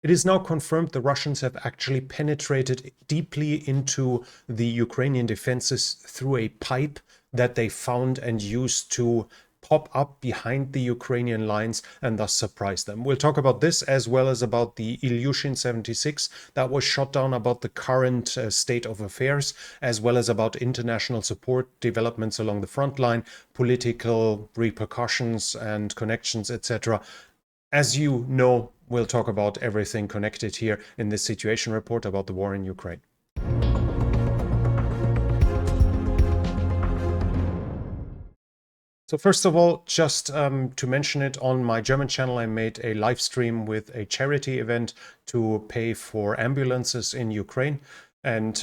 It is now confirmed the Russians have actually penetrated deeply into the Ukrainian defenses through a pipe that they found and used to pop up behind the Ukrainian lines and thus surprise them. We'll talk about this as well as about the Il-76 that was shot down, about the current state of affairs, as well as about international support, developments along the front line, political repercussions and connections, etc. As you know, we'll talk about everything connected here in this situation report about the war in Ukraine. So first of all, just to mention it, on my German channel, I made a live stream with a charity event to pay for ambulances in Ukraine. And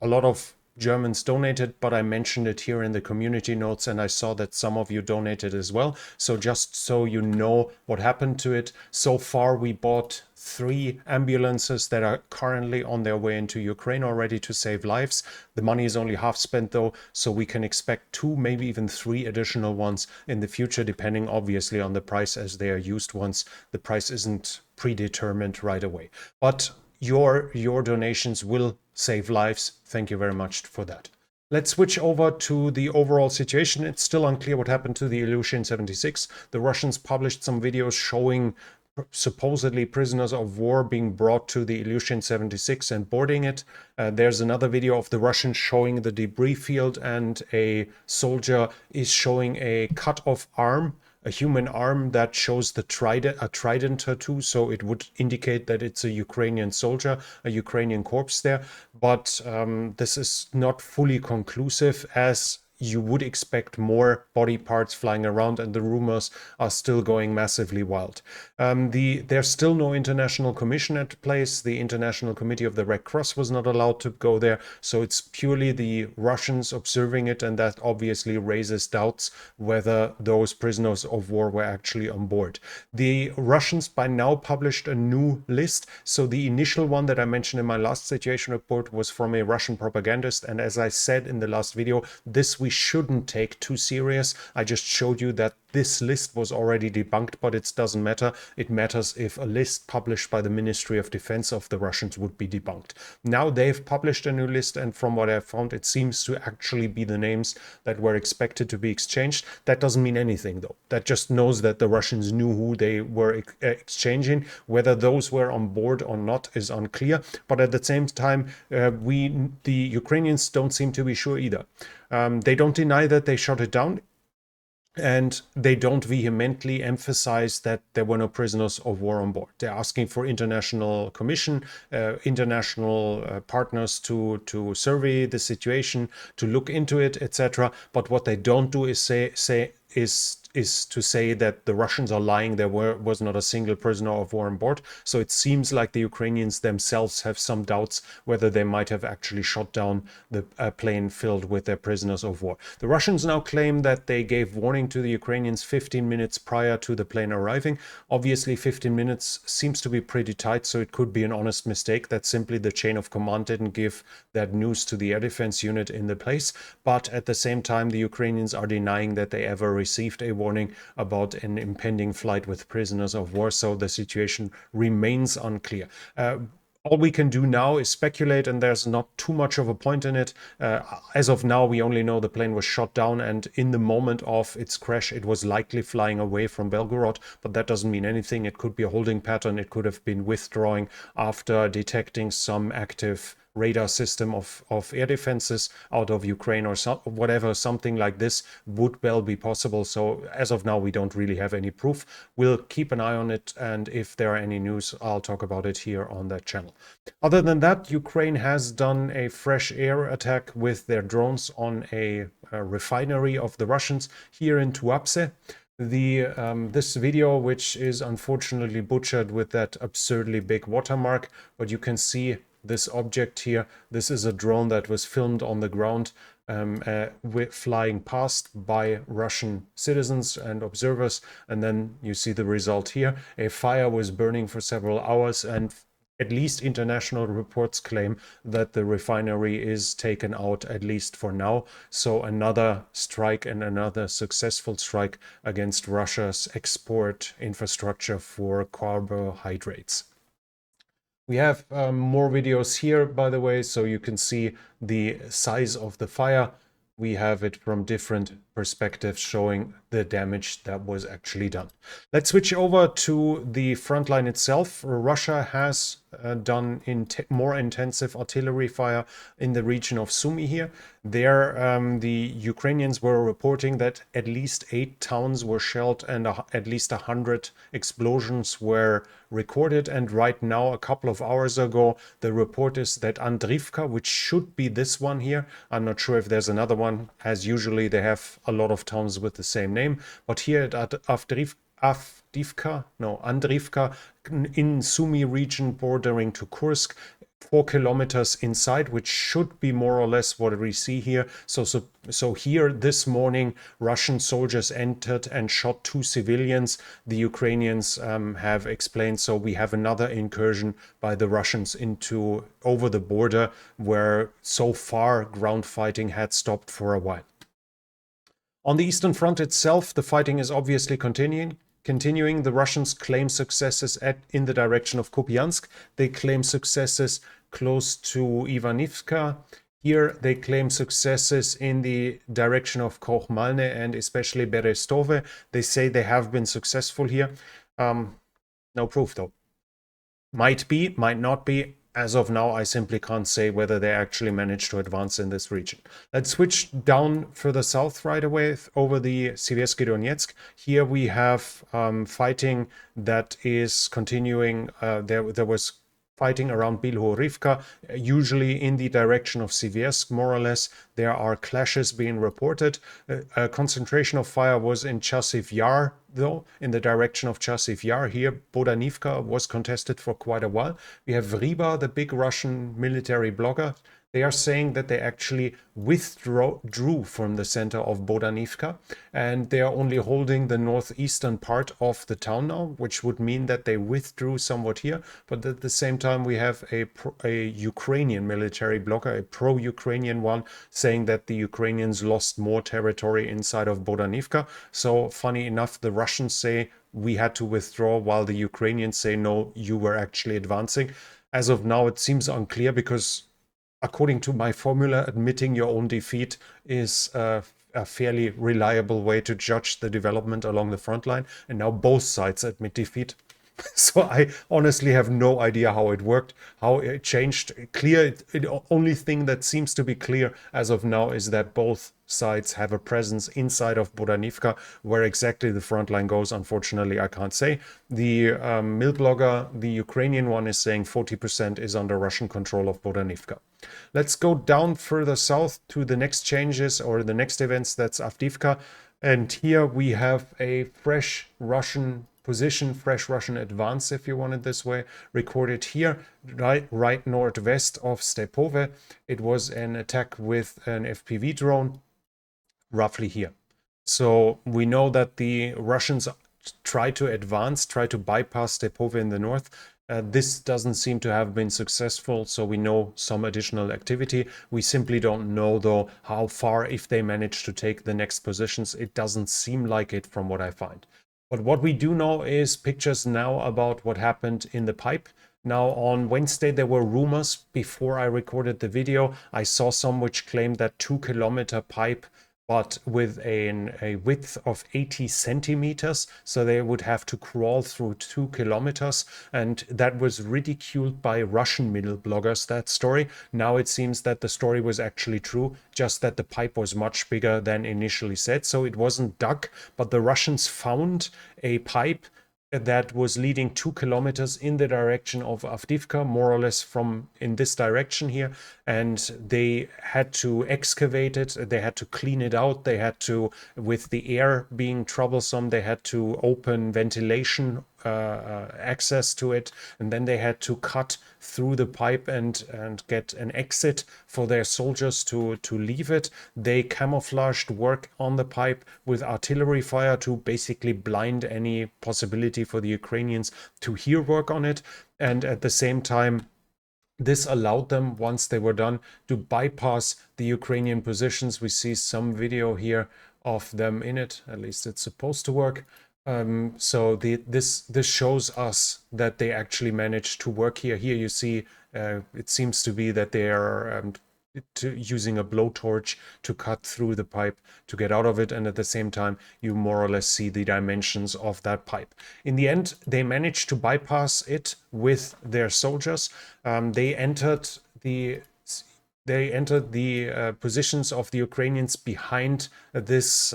a lot of Germans donated, but I mentioned it here in the community notes, and I saw that some of you donated as well. So just so you know what happened to it, so far we bought 3 ambulances that are currently on their way into Ukraine already to save lives. The money is only half spent though, so we can expect 2, maybe even 3 additional ones in the future, depending obviously on the price, as they are used ones. The price isn't predetermined right away. But your donations will save lives. Thank you very much for that. Let's switch over to the overall situation. It's still unclear what happened to the Il-76. The Russians published some videos showing supposedly prisoners of war being brought to the Il-76 and boarding it. There's another video of the Russians showing the debris field, and a soldier is showing a cut-off arm, a human arm that shows the trident tattoo, so it would indicate that it's a Ukrainian soldier, a Ukrainian corpse there. But this is not fully conclusive, as you would expect more body parts flying around, and the rumors are still going massively wild. There's still no international commission at place. The International Committee of the Red Cross was not allowed to go there, so it's purely the Russians observing it, and that obviously raises doubts whether those prisoners of war were actually on board. The Russians by now published a new list. So the initial one that I mentioned in my last situation report was from a Russian propagandist, and as I said in the last video, this we shouldn't take too serious. I just showed you that this list was already debunked, but it doesn't matter. It matters if a list published by the Ministry of Defense of the Russians would be debunked. Now they've published a new list, and from what I found, it seems to actually be the names that were expected to be exchanged. That doesn't mean anything though. That just knows that the Russians knew who they were exchanging. Whether those were on board or not is unclear, but at the same time, the Ukrainians don't seem to be sure either. They don't deny that they shot it down, and they don't vehemently emphasize that there were no prisoners of war on board. They're asking for international commission, international partners to survey the situation, to look into it, etc. But what they don't do is is to say that the Russians are lying. There was not a single prisoner of war on board. So it seems like the Ukrainians themselves have some doubts whether they might have actually shot down the plane filled with their prisoners of war. The Russians now claim that they gave warning to the Ukrainians 15 minutes prior to the plane arriving. Obviously 15 minutes seems to be pretty tight, so it could be an honest mistake that simply the chain of command didn't give that news to the air defense unit in the place. But at the same time, the Ukrainians are denying that they ever received a warning about an impending flight with prisoners of war, so the situation remains unclear. All we can do now is speculate, and there's not too much of a point in it. As of now, we only know the plane was shot down, and in the moment of its crash, it was likely flying away from Belgorod, but that doesn't mean anything. It could be a holding pattern. It could have been withdrawing after detecting some active radar system of air defenses out of Ukraine or whatever. Something like this would well be possible. So as of now, we don't really have any proof. We'll keep an eye on it, and if there are any news, I'll talk about it here on that channel. Other than that, Ukraine has done a fresh air attack with their drones on a refinery of the Russians here in Tuapse. This video, which is unfortunately butchered with that absurdly big watermark, but you can see this object here. This is a drone that was filmed on the ground flying past by Russian citizens and observers, and then you see the result here. A fire was burning for several hours, and at least international reports claim that the refinery is taken out, at least for now. So another strike, and another successful strike against Russia's export infrastructure for carbohydrates. We have more videos here, by the way, so you can see the size of the fire. We have it from different perspectives showing the damage that was actually done. Let's switch over to the front line itself. Russia has done more intensive artillery fire in the region of Sumy here. There, the Ukrainians were reporting that at least 8 towns were shelled and at least 100 explosions were recorded. And right now, a couple of hours ago, the report is that Andrivka, which should be this one here, I'm not sure if there's another one, as usually they have a lot of towns with the same name, but here at Andrivka in Sumy region bordering to Kursk, 4 kilometers inside, which should be more or less what we see here. So here this morning, Russian soldiers entered and shot 2 civilians. The Ukrainians have explained, so we have another incursion by the Russians over the border, where so far ground fighting had stopped for a while. On the Eastern Front itself, the fighting is obviously continuing. The Russians claim successes in the direction of Kupiansk. They claim successes close to Ivanivka. Here they claim successes in the direction of Kochmalne and especially Berestove. They say they have been successful here. No proof though. Might be, might not be. As of now, I simply can't say whether they actually managed to advance in this region. Let's switch down further south right away over the Siversky Donetsk. Here we have fighting that is continuing. There was fighting around Bilhorivka, usually in the direction of Siversk, more or less. There are clashes being reported. A concentration of fire was in Chasiv Yar, though, in the direction of Chasiv Yar. Here, Bodanivka was contested for quite a while. We have Ryba, the big Russian military blogger. They are saying that they actually withdrew from the center of Bodanivka, and they are only holding the northeastern part of the town now, which would mean that they withdrew somewhat here. But at the same time, we have a Ukrainian military blogger, a pro-Ukrainian one, saying that the Ukrainians lost more territory inside of Bodanivka. So funny enough, the Russians say we had to withdraw, while the Ukrainians say, no, you were actually advancing. As of now, it seems unclear because according to my formula, admitting your own defeat is a fairly reliable way to judge the development along the front line. And now both sides admit defeat. So I honestly have no idea how it worked, how it changed. The only thing that seems to be clear as of now is that both sides have a presence inside of Bodanivka. Where exactly the front line goes, unfortunately, I can't say. The mill blogger, the Ukrainian one, is saying 40% is under Russian control of Bodanivka. Let's go down further south to the next changes or the next events. That's Avdiivka. And here we have a fresh Russian position, fresh Russian advance, if you want it this way, recorded here, right northwest of Stepove. It was an attack with an FPV drone, roughly here. So we know that the Russians try to advance, try to bypass Stepove in the north. This doesn't seem to have been successful, so we know some additional activity. We simply don't know, though, how far, if they manage to take the next positions. It doesn't seem like it from what I find. But what we do know is pictures now about what happened in the pipe. Now, on Wednesday, there were rumors before I recorded the video. I saw some which claimed that 2-kilometer pipe, but with a width of 80 centimeters. So they would have to crawl through 2 kilometers. And that was ridiculed by Russian middle bloggers, that story. Now it seems that the story was actually true, just that the pipe was much bigger than initially said. So it wasn't dug, but the Russians found a pipe that was leading 2 kilometers in the direction of Avdiivka, more or less from in this direction here. And they had to excavate it. They had to clean it out. They had to, with the air being troublesome, they had to open ventilation access to it, and then they had to cut through the pipe and get an exit for their soldiers to leave it. They camouflaged work on the pipe with artillery fire to basically blind any possibility for the Ukrainians to hear work on it. And at the same time, this allowed them, once they were done, to bypass the Ukrainian positions. We see some video here of them in it. At least it's supposed to work. So this shows us that they actually managed to work here. Here you see it seems to be that they are using a blowtorch to cut through the pipe to get out of it, and at the same time you more or less see the dimensions of that pipe. In the end, they managed to bypass it with their soldiers. They entered the positions of the Ukrainians behind this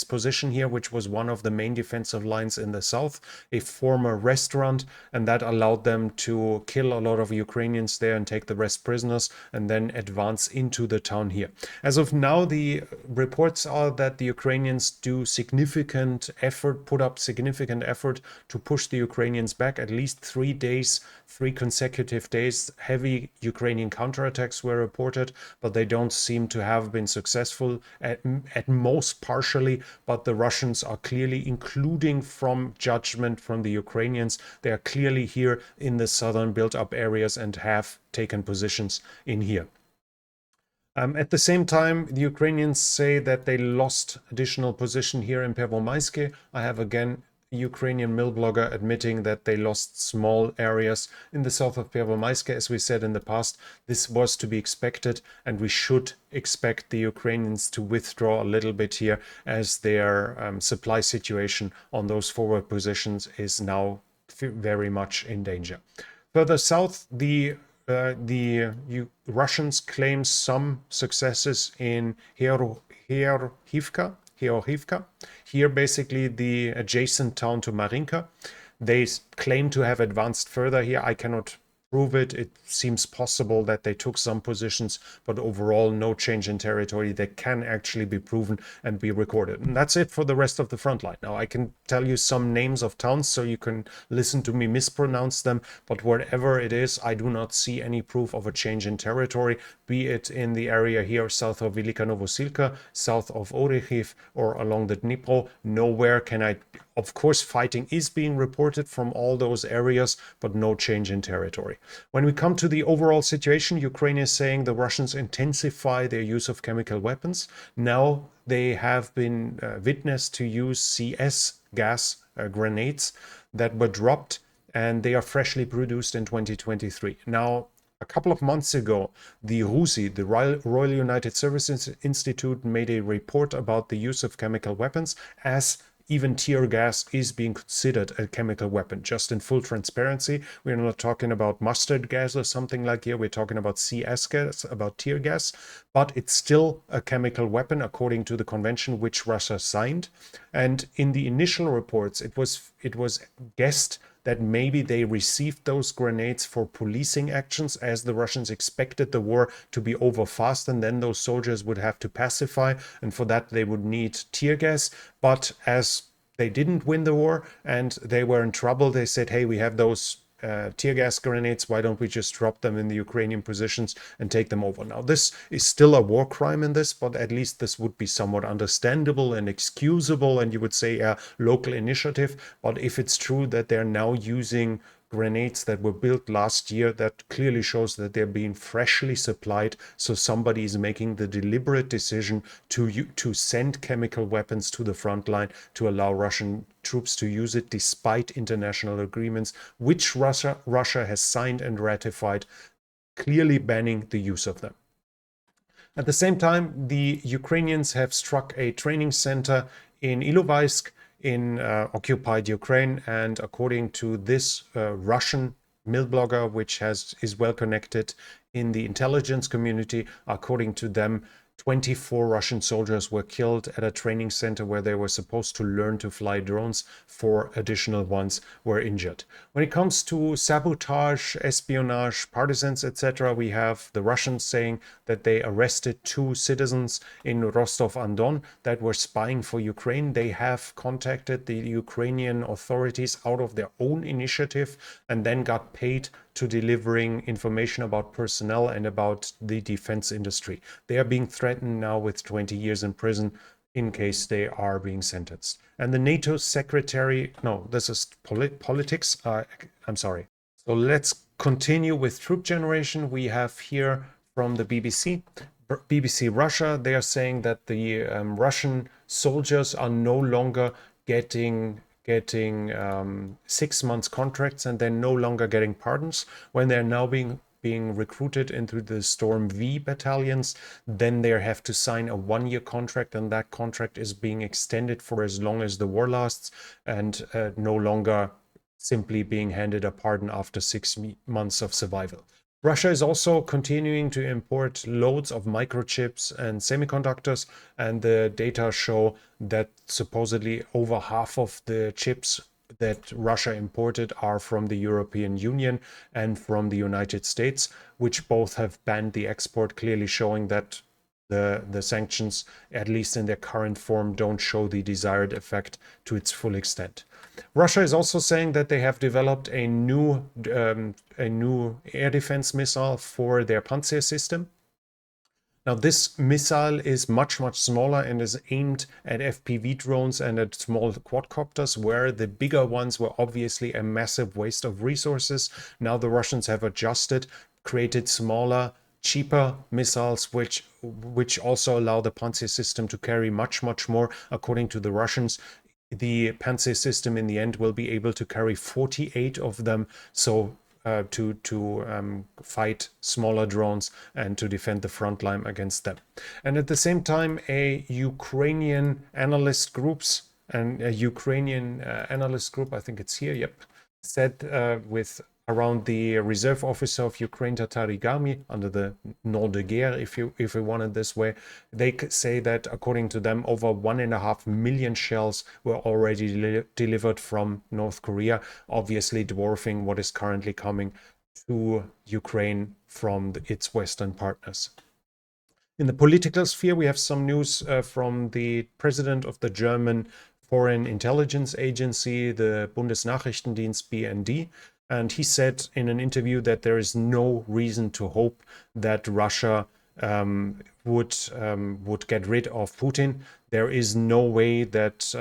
position here, which was one of the main defensive lines in the south, a former restaurant, and that allowed them to kill a lot of Ukrainians there and take the rest prisoners and then advance into the town here. As of now, the reports are that the Ukrainians do significant effort, put up significant effort to push the Ukrainians back. At least 3 days, 3 consecutive days, heavy Ukrainian counterattacks were reported, but they don't seem to have been successful, at most partially. But the Russians are clearly, including from judgment from the Ukrainians, they are clearly here in the southern built-up areas and have taken positions in here. At the same time, the Ukrainians say that they lost additional position here in Pervomaiske. I have again Ukrainian mill blogger admitting that they lost small areas in the south of Pervomaiske. As we said in the past, this was to be expected, and we should expect the Ukrainians to withdraw a little bit here as their supply situation on those forward positions is now very much in danger. Further south, the Russians claim some successes in Herhivka. Here, basically the adjacent town to Marinka. They claim to have advanced further here. I cannot prove it. It seems possible that they took some positions, but overall no change in territory that can actually be proven and be recorded. And that's it for the rest of the front line. Now I can tell you some names of towns so you can listen to me mispronounce them, but whatever it is, I do not see any proof of a change in territory, be it in the area here south of Velika Novosilka, south of Orechiv, or along the Dnipro. Nowhere can I... Of course, fighting is being reported from all those areas, but no change in territory. When we come to the overall situation, Ukraine is saying the Russians intensify their use of chemical weapons. Now they have been witnessed to use CS gas grenades that were dropped, and they are freshly produced in 2023. Now, a couple of months ago, the RUSI, the Royal United Services Institute, made a report about the use of chemical weapons, as even tear gas is being considered a chemical weapon. Just in full transparency, we're not talking about mustard gas or something like here. We're talking about CS gas, about tear gas, but it's still a chemical weapon according to the convention which Russia signed. And in the initial reports, it was guessed that maybe they received those grenades for policing actions, as the Russians expected the war to be over fast, and then those soldiers would have to pacify, and for that they would need tear gas. But as they didn't win the war and they were in trouble, they said, hey, we have those tear gas grenades, why don't we just drop them in the Ukrainian positions and take them over? Now, this is still a war crime in this, but at least this would be somewhat understandable and excusable, and you would say a local initiative. But if it's true that they're now using grenades that were built last year, that clearly shows that they're being freshly supplied. So somebody is making the deliberate decision to send chemical weapons to the front line to allow Russian troops to use it, despite international agreements which Russia has signed and ratified, clearly banning the use of them. At the same time, the Ukrainians have struck a training center in Ilovaisk in occupied Ukraine, and according to this Russian mill blogger, which is well connected in the intelligence community, according to them, 24 Russian soldiers were killed at a training center where they were supposed to learn to fly drones. 4 additional ones were injured. When it comes to sabotage, espionage, partisans, etc., we have the Russians saying that they arrested 2 citizens in Rostov-on-Don that were spying for Ukraine. They have contacted the Ukrainian authorities out of their own initiative and then got paid to delivering information about personnel and about the defense industry. They are being threatened now with 20 years in prison in case they are being sentenced. And the NATO secretary, no, this is politics. I'm sorry. So let's continue with troop generation. We have here from the BBC Russia, they are saying that the Russian soldiers are no longer getting getting 6 months contracts and then no longer getting pardons. When they're now being recruited into the Storm V battalions, then they have to sign a 1-year contract, and that contract is being extended for as long as the war lasts, and no longer simply being handed a pardon after 6 months of survival. Russia is also continuing to import loads of microchips and semiconductors, and the data show that supposedly over half of the chips that Russia imported are from the European Union and from the United States, which both have banned the export, clearly showing that the sanctions, at least in their current form, don't show the desired effect to its full extent. Russia is also saying that they have developed a new air defense missile for their Panzer system. Now, this missile is much, much smaller and is aimed at FPV drones and at small quadcopters, where the bigger ones were obviously a massive waste of resources. Now the Russians have adjusted, created smaller, cheaper missiles, which also allow the Panzer system to carry much, much more. According to the Russians, the Panzer system in the end will be able to carry 48 of them. So to fight smaller drones and to defend the front line against them. And at the same time, a Ukrainian analyst groups and a Ukrainian analyst group, I think it's here, yep, said with around the reserve officer of Ukraine, Tatarigami, under the nom de guerre, if you want it this way, they say that according to them, over 1.5 million shells were already delivered from North Korea, obviously dwarfing what is currently coming to Ukraine from its Western partners. In the political sphere, we have some news from the president of the German Foreign Intelligence Agency, the Bundesnachrichtendienst BND. And he said in an interview that there is no reason to hope that Russia would get rid of Putin. There is no way that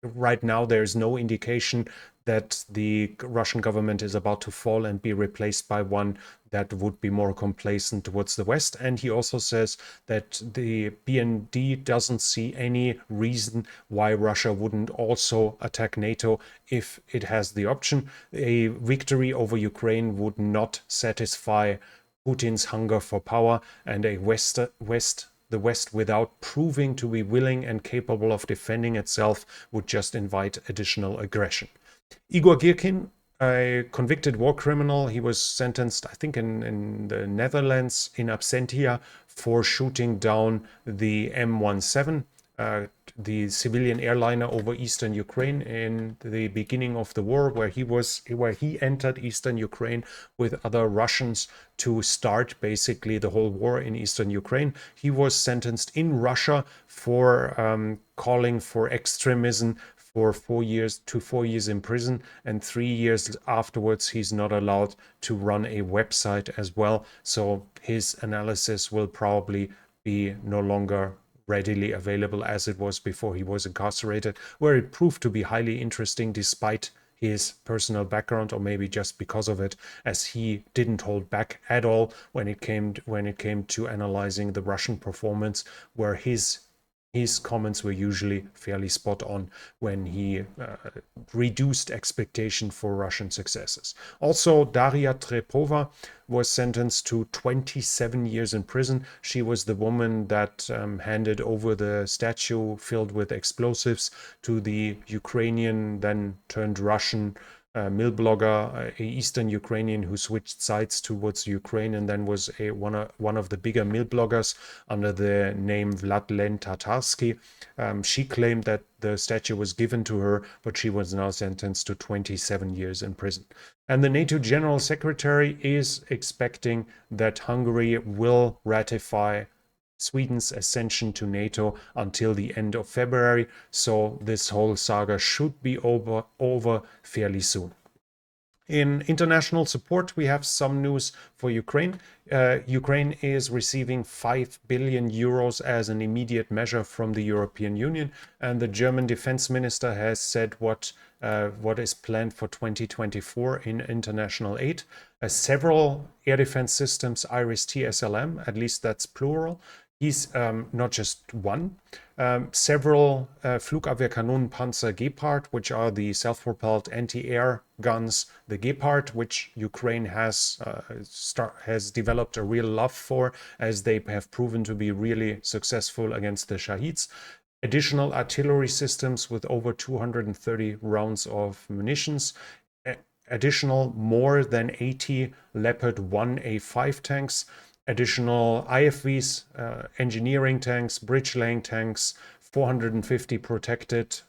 right now there is no indication that the Russian government is about to fall and be replaced by one that would be more complacent towards the West. And he also says that the BND doesn't see any reason why Russia wouldn't also attack NATO if it has the option. A victory over Ukraine would not satisfy Putin's hunger for power, and the West, without proving to be willing and capable of defending itself, would just invite additional aggression. Igor Girkin, a convicted war criminal, he was sentenced, I think, in the Netherlands in absentia for shooting down the M17, the civilian airliner over eastern Ukraine in the beginning of the war, where he entered eastern Ukraine with other Russians to start basically the whole war in eastern Ukraine. He was sentenced in Russia for calling for extremism for 4 years in prison, and 3 years afterwards he's not allowed to run a website as well. So his analysis will probably be no longer readily available as it was before he was incarcerated, where it proved to be highly interesting despite his personal background, or maybe just because of it, as he didn't hold back at all when it came to analyzing the Russian performance, where his comments were usually fairly spot on when he reduced expectation for Russian successes. Also, Daria Trepova was sentenced to 27 years in prison. She was the woman that handed over the statue filled with explosives to the Ukrainian, then turned Russian mill blogger, a Eastern Ukrainian who switched sides towards Ukraine and then was one of the bigger mill bloggers under the name Vladlen Tatarsky. She claimed that the statue was given to her, but she was now sentenced to 27 years in prison. And the NATO General Secretary is expecting that Hungary will ratify Sweden's ascension to NATO until the end of February, so this whole saga should be over fairly soon. In international support, we have some news for Ukraine. Ukraine is receiving 5 billion euros as an immediate measure from the European Union, and the German defense minister has said what is planned for 2024 in international aid. Several air defense systems, IRIS-T SLM, at least that's plural, He's not just one. Several Flugabwehrkanonenpanzer Gepard, which are the self-propelled anti-air guns, the Gepard, which Ukraine has developed a real love for, as they have proven to be really successful against the Shahids. Additional artillery systems with over 230 rounds of munitions. Additional more than 80 Leopard 1A5 tanks, additional IFVs, engineering tanks, bridge laying tanks, 450 protected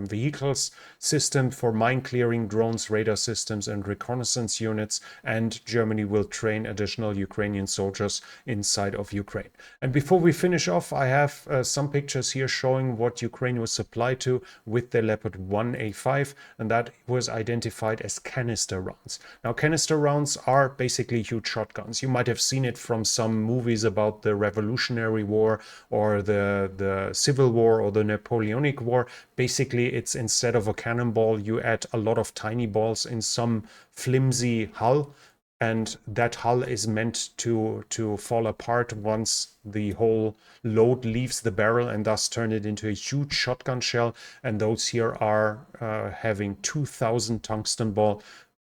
vehicles, system for mine clearing drones, radar systems, and reconnaissance units. And Germany will train additional Ukrainian soldiers inside of Ukraine. And before we finish off, I have some pictures here showing what Ukraine was supplied to with the Leopard 1A5, and that was identified as canister rounds. Now, canister rounds are basically huge shotguns. You might have seen it from some movies about the Revolutionary War or the Civil War or the Napoleonic War. Basically, it's instead of a cannonball, you add a lot of tiny balls in some flimsy hull, and that hull is meant to fall apart once the whole load leaves the barrel, and thus turn it into a huge shotgun shell. And those here are having 2,000 tungsten ball.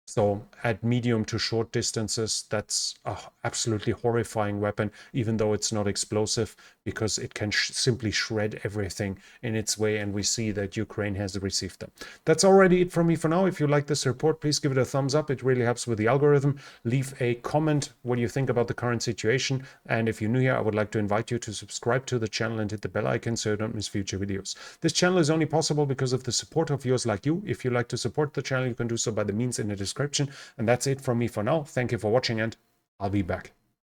So at medium to short distances, that's an absolutely horrifying weapon, even though it's not explosive, because it can simply shred everything in its way. And we see that Ukraine has received them. That's already it from me for now. If you like this report, please give it a thumbs up. It really helps with the algorithm. Leave a comment what you think about the current situation. And if you're new here, I would like to invite you to subscribe to the channel and hit the bell icon so you don't miss future videos. This channel is only possible because of the support of viewers like you. If you'd like to support the channel, you can do so by the means in the description. And that's it from me for now. Thank you for watching, and I'll be back.